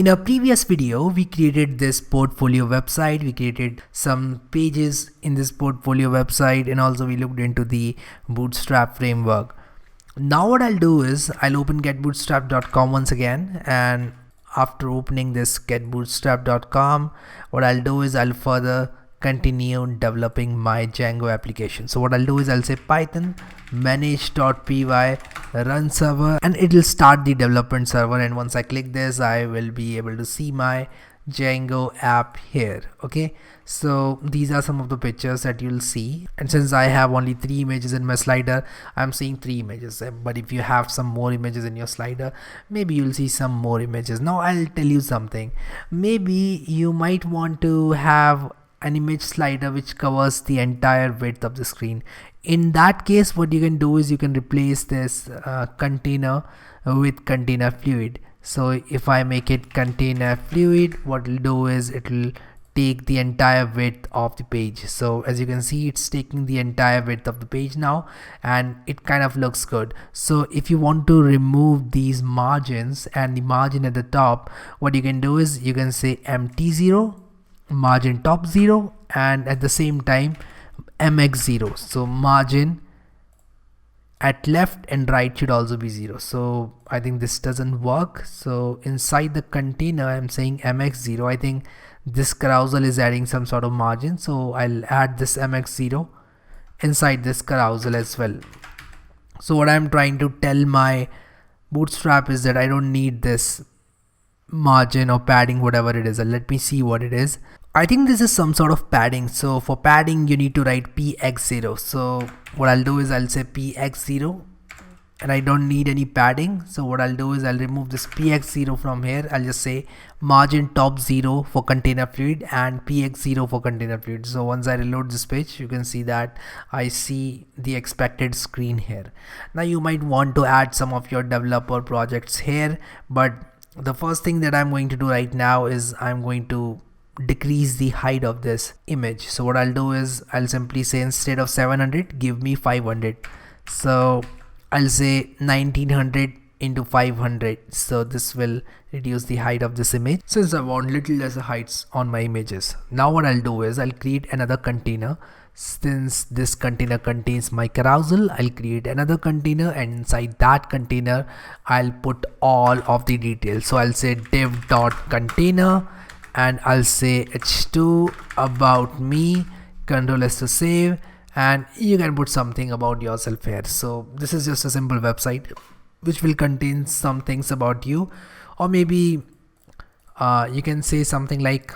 In a previous video, we created this portfolio website. We created some pages in this portfolio website, and also we looked into the Bootstrap framework. Now what I'll do is I'll open getbootstrap.com once again, and after opening this getbootstrap.com, what I'll do is I'll further continue developing my Django application. So what I'll do is I'll say python manage.py run server, and it will start the development server. And once I click this, I will be able to see my Django app here. Okay, so these are some of the pictures that you'll see, and since I have only 3 images in my slider, I'm seeing 3 images. But if you have some more images in your slider, maybe you'll see some more images. Now I'll tell you something. Maybe you might want to have an image slider which covers the entire width of the screen. In that case, what you can do is you can replace this container with container fluid. So if I make it container fluid, what it'll do is it will take the entire width of the page. So as you can see, it's taking the entire width of the page now, and it kind of looks good. So if you want to remove these margins and the margin at the top, what you can do is you can say mt0 margin top 0, and at the same time mx0. So margin at left and right should also be 0. So I think this doesn't work. So inside the container, I'm saying mx0. I think this carousel is adding some sort of margin, so I'll add this mx0 inside this carousel as well. So what I'm trying to tell my Bootstrap is that I don't need this margin or padding, whatever it is. Let me see what it is. I think this is some sort of padding. So for padding, you need to write px0. So what I'll do is I'll say px0, and I don't need any padding. So what I'll do is I'll remove this px0 from here. I'll just say margin top 0 for container fluid and px0 for container fluid. So once I reload this page, you can see that I see the expected screen here. Now you might want to add some of your developer projects here, but the first thing that I'm going to do right now is I'm going to decrease the height of this image. So what I'll do is I'll simply say instead of 700, give me 500. So I'll say 1900 into 500. So this will reduce the height of this image, since I want little lesser heights on my images. Now what I'll do is I'll create another container. Since this container contains my carousel, I'll create another container, and inside that container I'll put all of the details. So I'll say div.container, and I'll say h2 about me, Ctrl S to save, and you can put something about yourself here. So this is just a simple website which will contain some things about you, or maybe you can say something like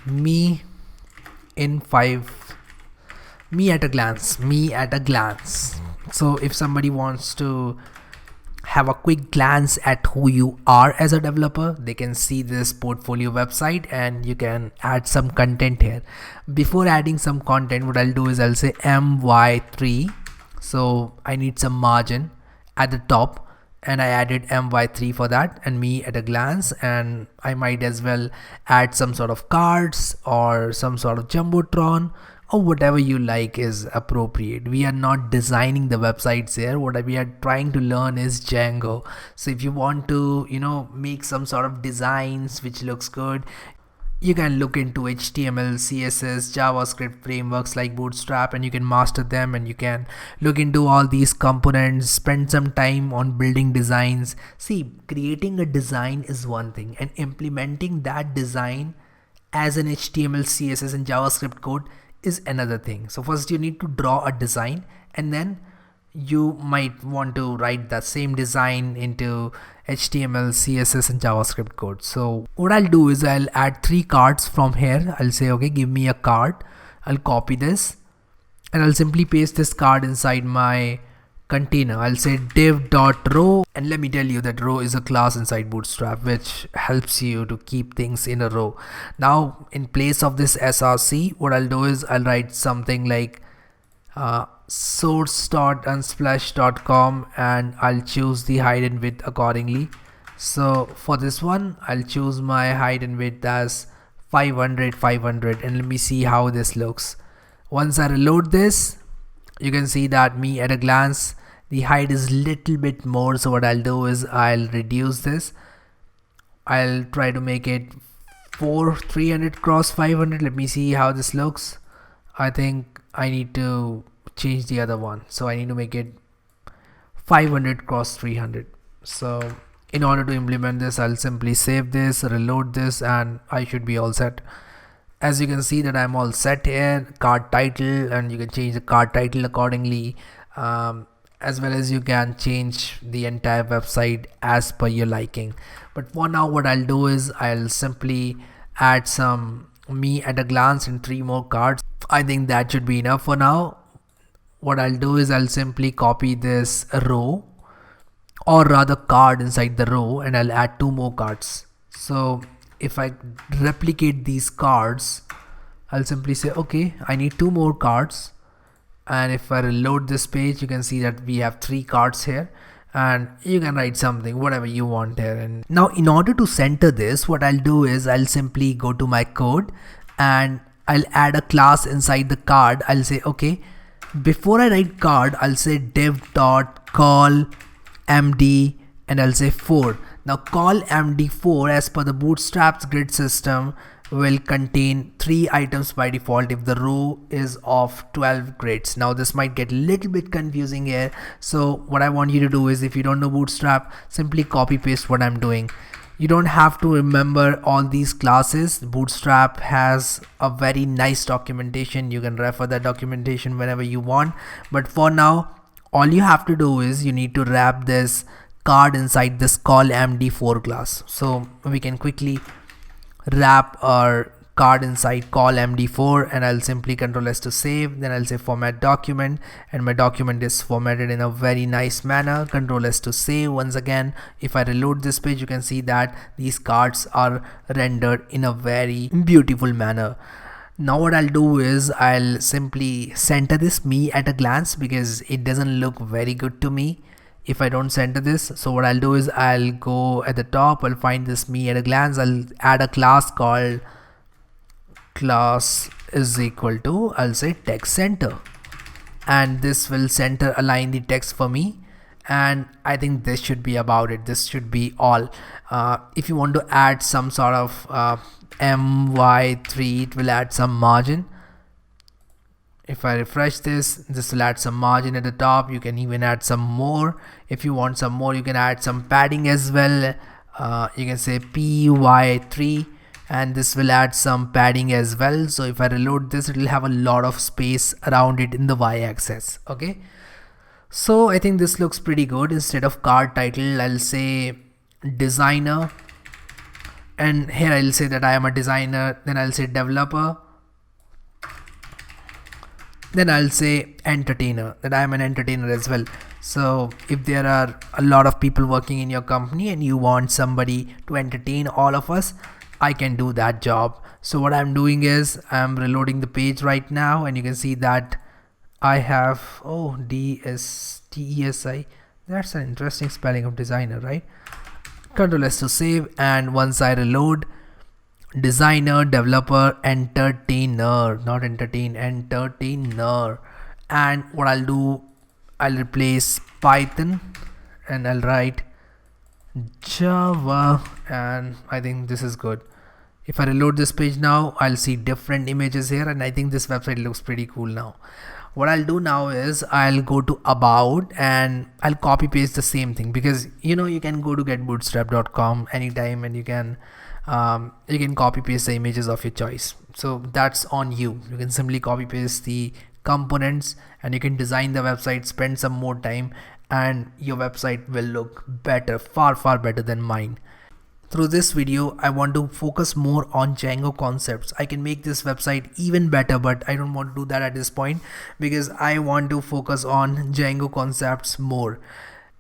me at a glance. So if somebody wants to have a quick glance at who you are as a developer, they can see this portfolio website, and you can add some content here. Before adding some content, what I'll do is I'll say my3. So I need some margin at the top, and I added my3 for that, and me at a glance. And I might as well add some sort of cards or some sort of jumbotron, or whatever you like is appropriate. We are not designing the websites here. What we are trying to learn is Django. So if you want to, make some sort of designs which looks good, you can look into HTML, CSS, JavaScript frameworks like Bootstrap, and you can master them, and you can look into all these components, spend some time on building designs. See, creating a design is one thing, and implementing that design as an HTML, CSS and JavaScript code is another thing. So first you need to draw a design, and then you might want to write the same design into HTML, CSS and JavaScript code. So what I'll do is I'll add 3 cards from here. I'll say, okay, give me a card. I'll copy this, and I'll simply paste this card inside my container. I'll say div.row, and let me tell you that row is a class inside Bootstrap which helps you to keep things in a row. Now in place of this src, what I'll do is I'll write something like source.unsplash.com, and I'll choose the height and width accordingly. So for this one, I'll choose my height and width as 500, and let me see how this looks. Once I reload this, you can see that me at a glance, the height is little bit more. So what I'll do is I'll reduce this. I'll try to make it 300 cross 500. Let me see how this looks. I think I need to change the other one, so I need to make it 500 cross 300. So in order to implement this, I'll simply save this, reload this, and I should be all set. As you can see that I'm all set here. Card title, and you can change the card title accordingly, as well as you can change the entire website as per your liking. But for now, what I'll do is I'll simply add some me at a glance and 3 more cards. I think that should be enough for now. What I'll do is I'll simply copy this row, or rather card inside the row, and I'll add 2 more cards. So if I replicate these cards, I'll simply say okay, I need 2 more cards, and if I reload this page, you can see that we have 3 cards here, and you can write something whatever you want here. And now in order to center this, what I'll do is I'll simply go to my code and I'll add a class inside the card. I'll say okay, before I write card, I'll say div.call md, and I'll say 4. Now call md4 as per the Bootstrap's grid system will contain 3 items by default if the row is of 12 grids. Now this might get a little bit confusing here, so what I want you to do is, if you don't know Bootstrap, simply copy paste what I'm doing. You don't have to remember all these classes. Bootstrap has a very nice documentation. You can refer that documentation whenever you want, but for now all you have to do is you need to wrap this card inside this call md4 class. So we can quickly wrap our card inside call md4, and I'll simply Ctrl S to save. Then I'll say format document, and my document is formatted in a very nice manner. Ctrl S to save once again. If I reload this page, you can see that these cards are rendered in a very beautiful manner. Now what I'll do is I'll simply center this me at a glance, because it doesn't look very good to me if I don't center this. So what I'll do is I'll go at the top, I'll find this me at a glance, I'll add a class called class is equal to, I'll say text center, and this will center align the text for me. And I think this should be about it. This should be all. If you want to add some sort of my3, it will add some margin. If I refresh this will add some margin at the top. You can even add some more. If you want some more, you can add some padding as well. You can say py3, and this will add some padding as well. So if I reload this, it will have a lot of space around it in the y-axis. Okay, so I think this looks pretty good. Instead of card title, I'll say designer, and here I'll say that I am a designer. Then I'll say developer. Then I'll say entertainer, that I am an entertainer as well. So if there are a lot of people working in your company and you want somebody to entertain all of us, I can do that job. So what I'm doing is I'm reloading the page right now, and you can see that I have DSTESI. That's an interesting spelling of designer, right? Ctrl S to save, and once I reload, designer, developer, entertainer, not entertain, entertainer. And what I'll do, I'll replace Python and I'll write Java, and I think this is good. If I reload this page now, I'll see different images here, and I think this website looks pretty cool now. What I'll do now is I'll go to about and I'll copy paste the same thing, because you can go to getbootstrap.com anytime and you can copy paste the images of your choice. So that's on you. You can simply copy paste the components and you can design the website, spend some more time, and your website will look better, far better than mine. Through this video, I want to focus more on Django concepts. I can make this website even better, but I don't want to do that at this point because I want to focus on Django concepts more.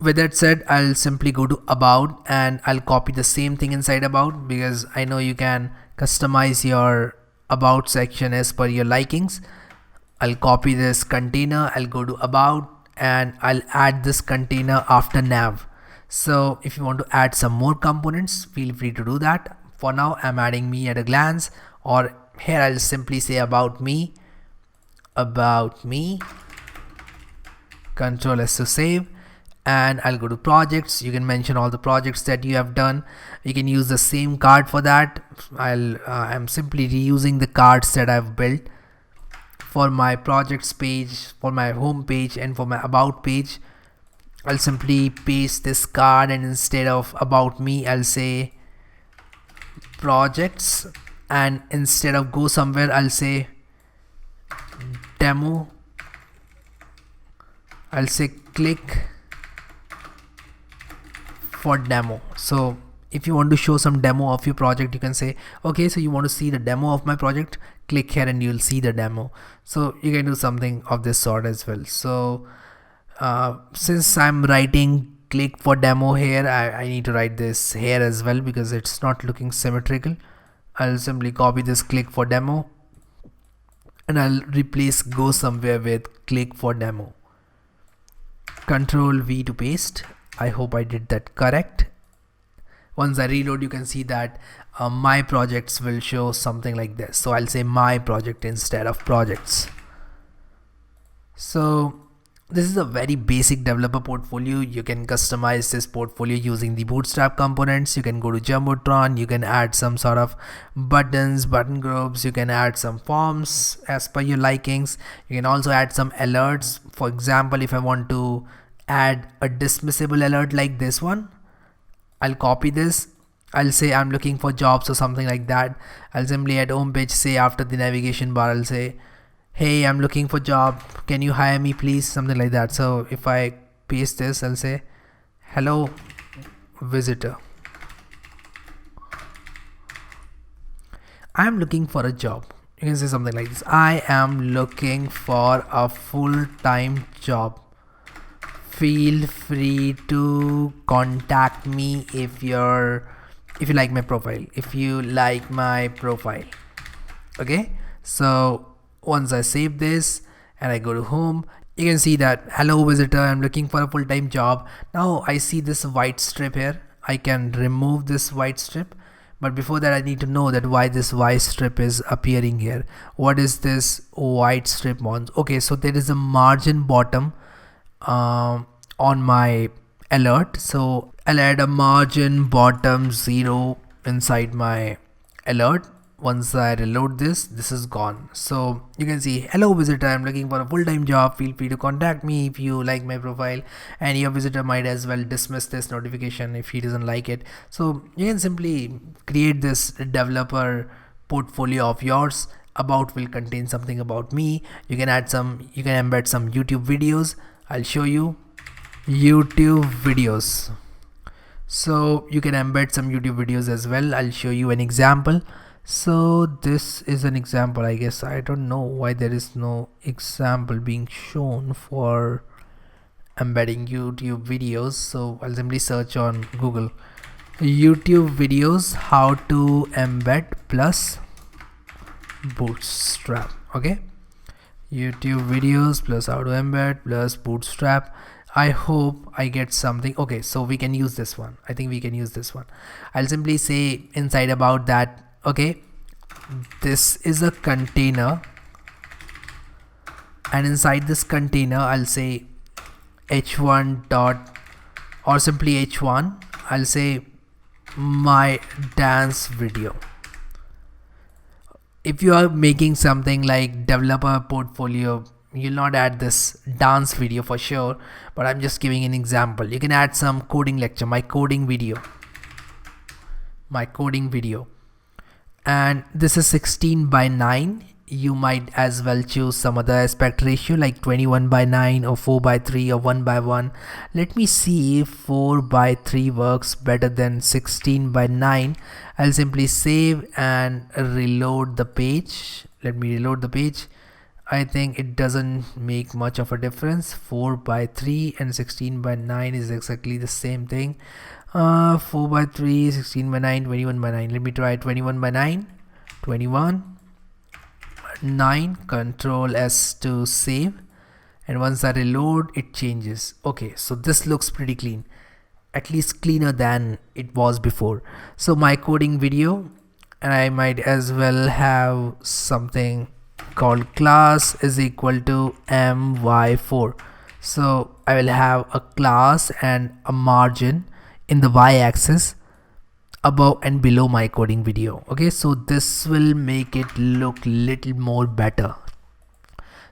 With that said, I'll simply go to about and I'll copy the same thing inside about, because I know you can customize your about section as per your likings. I'll copy this container, I'll go to about and I'll add this container after nav. So if you want to add some more components, feel free to do that. For now, I'm adding me at a glance, or here I'll simply say about me, Ctrl S to save. and I'll go to projects. You can mention all the projects that you have done. You can use the same card for that. I'm simply reusing the cards that I've built for my projects page, for my home page, and for my about page. I'll simply paste this card, and instead of about me, I'll say projects, and instead of go somewhere, I'll say demo. I'll say click for demo. So if you want to show some demo of your project, you can say, okay, so you want to see the demo of my project, click here and you'll see the demo. So you can do something of this sort as well. So since I'm writing click for demo here, I need to write this here as well because it's not looking symmetrical. I'll simply copy this click for demo and I'll replace go somewhere with click for demo. Control V to paste. I hope I did that correct. Once I reload, you can see that my projects will show something like this. So I'll say my project instead of projects. So this is a very basic developer portfolio. You can customize this portfolio using the Bootstrap components. You can go to Jumbotron. You can add some sort of buttons, button groups. You can add some forms as per your likings. You can also add some alerts. For example, if I want to add a dismissible alert like this one, I'll copy this. I'll say I'm looking for jobs or something like that. I'll simply at home page say after the navigation bar, I'll say, hey, I'm looking for job, can you hire me please, something like that. So if I paste this, I'll say hello visitor, I'm looking for a job. You can say something like this, I am looking for a full-time job, feel free to contact me if you like my profile, okay. So once I save this and I go to home, you can see that hello visitor, I'm looking for a full-time job. Now I see this white strip here. I can remove this white strip, but before that I need to know that why this white strip is appearing here. What is this white strip on? Okay, so there is a margin bottom on my alert, so I'll add a margin bottom 0 inside my alert. Once I reload this is gone. So you can see hello visitor, I'm looking for a full-time job, feel free to contact me if you like my profile, and your visitor might as well dismiss this notification if he doesn't like it. So you can simply create this developer portfolio of yours. About will contain something about me. You can embed some YouTube videos. I'll show you YouTube videos. So you can embed some YouTube videos as well. I'll show you an example. So this is an example, I guess. I don't know why there is no example being shown for embedding YouTube videos. So I'll simply search on Google YouTube videos, how to embed plus Bootstrap. Okay, YouTube videos plus how to embed plus Bootstrap. I hope I get something. Okay, so we can use this one. I think we can use this one. I'll simply say inside about that, okay, this is a container, and inside this container I'll say h1 dot, or simply h1, I'll say my dance video. If you are making something like developer portfolio, you'll not add this dance video for sure, but I'm just giving an example. You can add some coding lecture, my coding video, and this is 16:9. You might as well choose some other aspect ratio like 21:9 or 4:3 or 1:1. Let me see if 4:3 works better than 16:9. I'll simply save and reload the page. Let me reload the page. I think it doesn't make much of a difference. 4:3 and 16:9 is exactly the same thing. 4:3, 16:9, 21:9. Let me try 21:9. 21:9. Control S to save, and once I reload it changes. Okay, so this looks pretty clean, at least cleaner than it was before. So my coding video, and I might as well have something called class is equal to my4. So I will have a class and a margin in the y-axis above and below my coding video. Okay, so this will make it look little more better.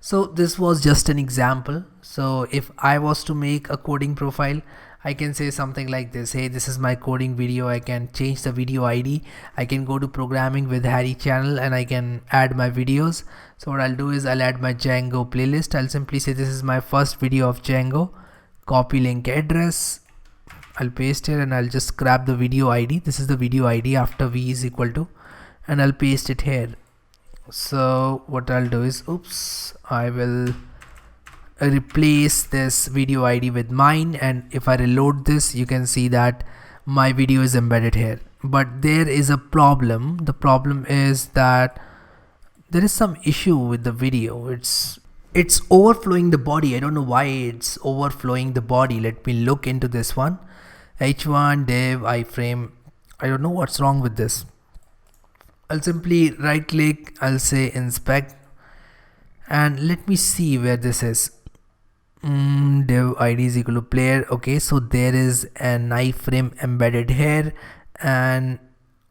So this was just an example. So if I was to make a coding profile, I can say something like this: hey, this is my coding video. I can change the video ID. I can go to programming with Harry channel and I can add my videos. So what I'll do is I'll add my Django playlist. I'll simply say this is my first video of Django, copy link address, I'll paste it, and I'll just grab the video ID. This is the video ID after v is equal to, and I'll paste it here. So what I'll do is, I will replace this video ID with mine, and if I reload this, you can see that my video is embedded here. But there is a problem. The problem is that there is some issue with the video. It's overflowing the body. I don't know why it's overflowing the body. Let me look into this one. H1 div iframe. I don't know what's wrong with this. I'll simply right click, I'll say inspect, and let me see where this is. Div id is equal to player. Okay, so there is an iframe embedded here, and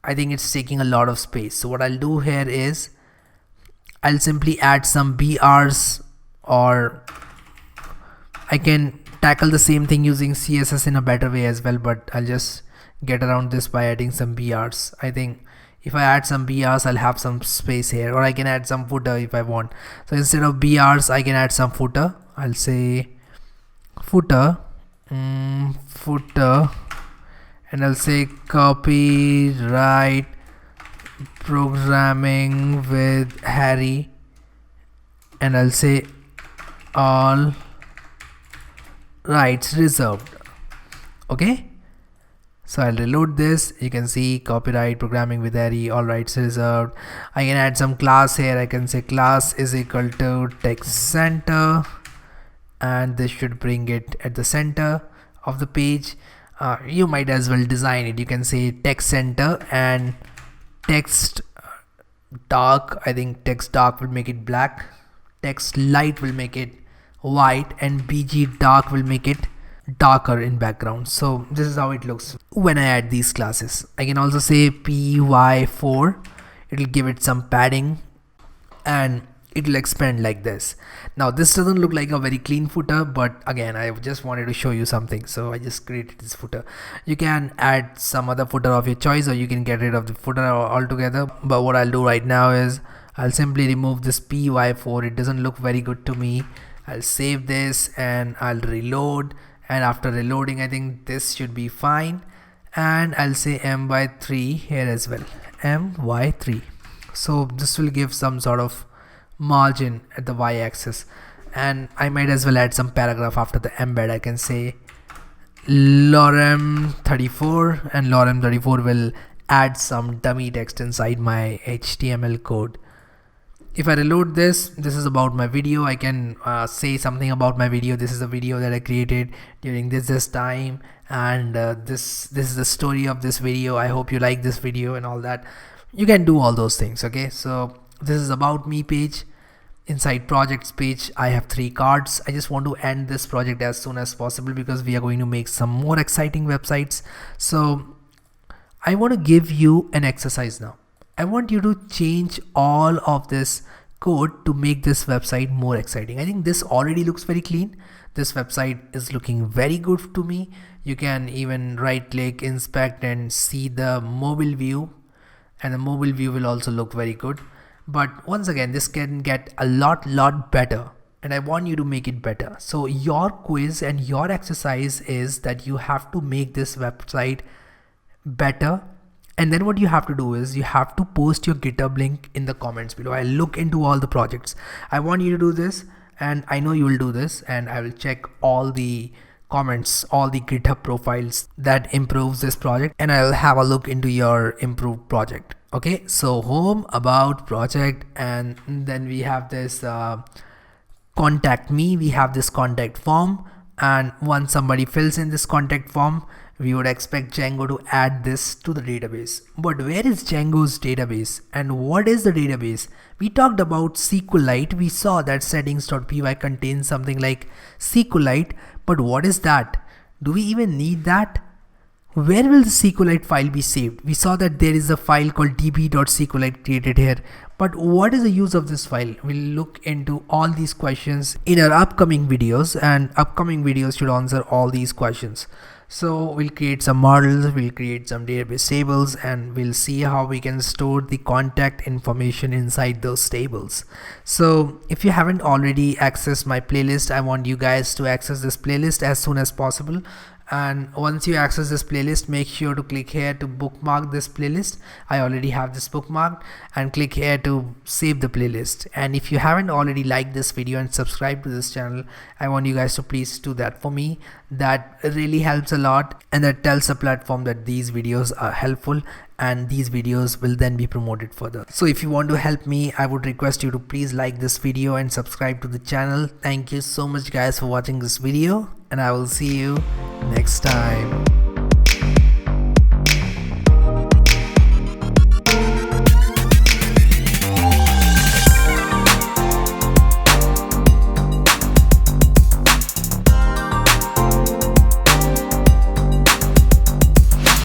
I think it's taking a lot of space. So what I'll do here is I'll simply add some BRs, or I can tackle the same thing using CSS in a better way as well, but I'll just get around this by adding some BRs. I think if I add some BRs, I'll have some space here, or I can add some footer if I want. So instead of BRs, I can add some footer. I'll say footer, footer, and I'll say copyright programming with Harry, and I'll say all rights reserved. Okay, so I'll reload this. You can see copyright programming with Harry, all rights reserved. I can add some class here. I can say class is equal to text center, and this should bring it at the center of the page. You might as well design it. You can say text center and text dark. I think text dark will make it black, text light will make it white, and bg dark will make it darker in background. So this is how it looks when I add these classes. I can also say py4. It'll give it some padding and it'll expand like this. Now this doesn't look like a very clean footer, but again, I just wanted to show you something, so I just created this footer. You can add some other footer of your choice, or you can get rid of the footer altogether. But what I'll do right now is I'll simply remove this py4. It doesn't look very good to me. I'll save this and I'll reload, and after reloading, I think this should be fine. And I'll say my3 here as well, my3. So this will give some sort of margin at the y-axis, and I might as well add some paragraph after the embed. I can say lorem34, and lorem34 will add some dummy text inside my HTML code. If I reload this, this is about my video. I can say something about my video. This is a video that I created during this time, and this is the story of this video. I hope you like this video and all that. You can do all those things. Okay, so this is about me page. Inside projects page, I have 3 cards. I just want to end this project as soon as possible because we are going to make some more exciting websites. So I want to give you an exercise now. I want you to change all of this code to make this website more exciting. I think this already looks very clean. This website is looking very good to me. You can even right click, inspect, and see the mobile view, and the mobile view will also look very good. But once again, this can get a lot better, and I want you to make it better. So your quiz and your exercise is that you have to make this website better. And then what you have to do is you have to post your GitHub link in the comments below. I'll look into all the projects. I want you to do this, and I know you will do this, and I will check all the comments, all the GitHub profiles that improves this project, and I'll have a look into your improved project. Okay, so home, about, project, and then we have this contact me. We have this contact form, and once somebody fills in this contact form, we would expect Django to add this to the database. But where is Django's database, and what is the database? We talked about SQLite. We saw that settings.py contains something like SQLite, But what is that? Do we even need that? Where will the SQLite file be saved? We saw that there is a file called db.sqlite created here, but what is the use of this file? We'll look into all these questions in our upcoming videos, and upcoming videos should answer all these questions. So we'll create some models, we'll create some database tables, and we'll see how we can store the contact information inside those tables. So if you haven't already accessed my playlist, I want you guys to access this playlist as soon as possible. And once you access this playlist, make sure to click here to bookmark this playlist. I already have this bookmarked, and click here to save the playlist. And if you haven't already liked this video and subscribed to this channel, I want you guys to please do that for me. That really helps a lot, and that tells the platform that these videos are helpful, and these videos will then be promoted further. So if you want to help me, I would request you to please like this video and subscribe to the channel. Thank you so much guys for watching this video, and I will see you next time.